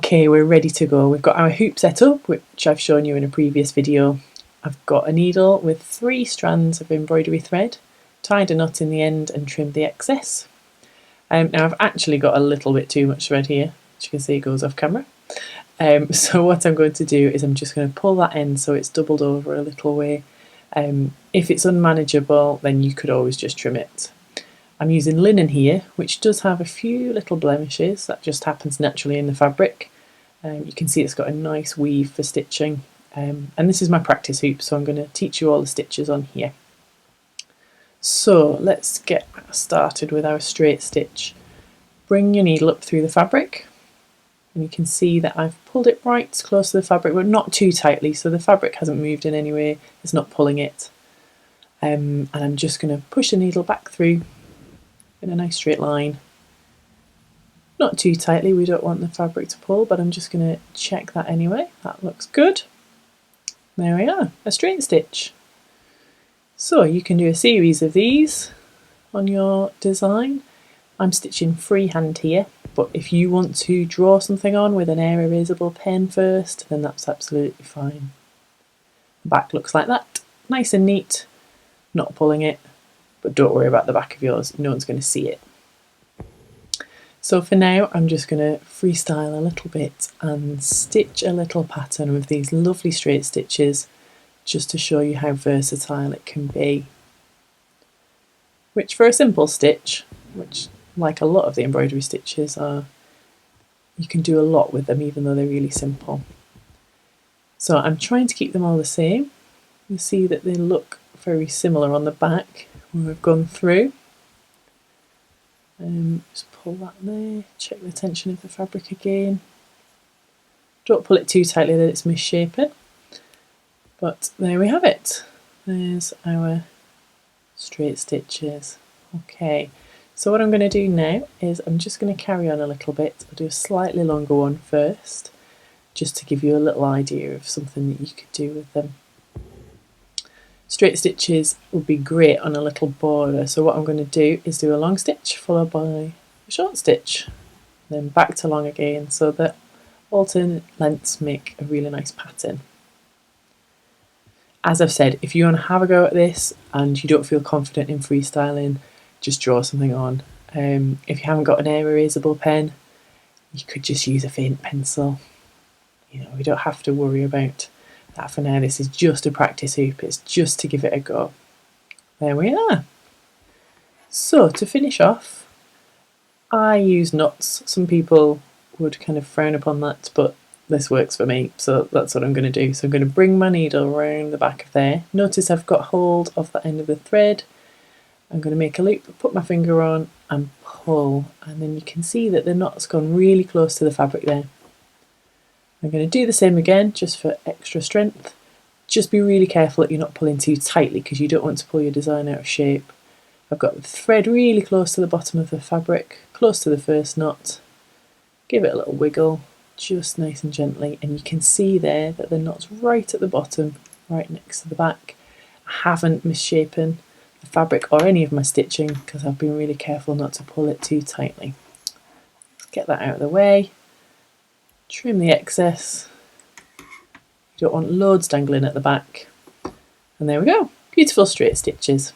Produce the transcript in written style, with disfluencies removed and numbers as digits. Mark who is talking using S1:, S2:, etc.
S1: Okay, we're ready to go. We've got our hoop set up, which I've shown you in a previous video. I've got a needle with 3 strands of embroidery thread, tied a knot in the end and trimmed the excess. Now I've actually got a little bit too much thread here, as you can see it goes off camera. So what I'm going to do is I'm just going to pull that end so it's doubled over a little way. If it's unmanageable, then you could always just trim it. I'm using linen here, which does have a few little blemishes. That just happens naturally in the fabric. You can see it's got a nice weave for stitching. And this is my practice hoop, so I'm going to teach you all the stitches on here. So let's get started with our straight stitch. Bring your needle up through the fabric, and you can see that I've pulled it right close to the fabric, but not too tightly, so the fabric hasn't moved in any way. It's not pulling it. And I'm just going to push the needle back through in a nice straight line. Not too tightly, we don't want the fabric to pull, but I'm just going to check that anyway. That looks good. There we are, a straight stitch. So you can do a series of these on your design. I'm stitching freehand here, but if you want to draw something on with an air erasable pen first, then that's absolutely fine. The back looks like that, nice and neat, not pulling it. But don't worry about the back of yours, no one's going to see it. So for now I'm just going to freestyle a little bit and stitch a little pattern with these lovely straight stitches just to show you how versatile it can be. Which for a simple stitch, which like a lot of the embroidery stitches are, you can do a lot with them even though they're really simple. So I'm trying to keep them all the same. You see that they look very similar on the back where I've gone through. Just pull that there, check the tension of the fabric again. Don't pull it too tightly that it's misshapen. But there we have it. There's our straight stitches. Okay, so what I'm going to do now is I'm just going to carry on a little bit. I'll do a slightly longer one first, just to give you a little idea of something that you could do with them. Straight stitches would be great on a little border, so what I'm going to do is do a long stitch followed by a short stitch, then back to long again, so that alternate lengths make a really nice pattern. As I've said, if you want to have a go at this and you don't feel confident in freestyling, just draw something on. If you haven't got an air erasable pen, you could just use a faint pencil. You know, we don't have to worry about that for now. This is just a practice hoop, it's just to give it a go. There we are. So to finish off, I use knots. Some people would kind of frown upon that, but this works for me, so that's what I'm going to do. So I'm going to bring my needle around the back of there. Notice I've got hold of the end of the thread. I'm going to make a loop, put my finger on and pull, and then you can see that the knot's gone really close to the fabric there. I'm going to do the same again just for extra strength. Just be really careful that you're not pulling too tightly because you don't want to pull your design out of shape. I've got the thread really close to the bottom of the fabric, close to the first knot. Give it a little wiggle, just nice and gently, and you can see there that the knot's right at the bottom, right next to the back. I haven't misshapen the fabric or any of my stitching because I've been really careful not to pull it too tightly. Let's get that out of the way. Trim the excess. You don't want loads dangling at the back. And there we go, beautiful straight stitches.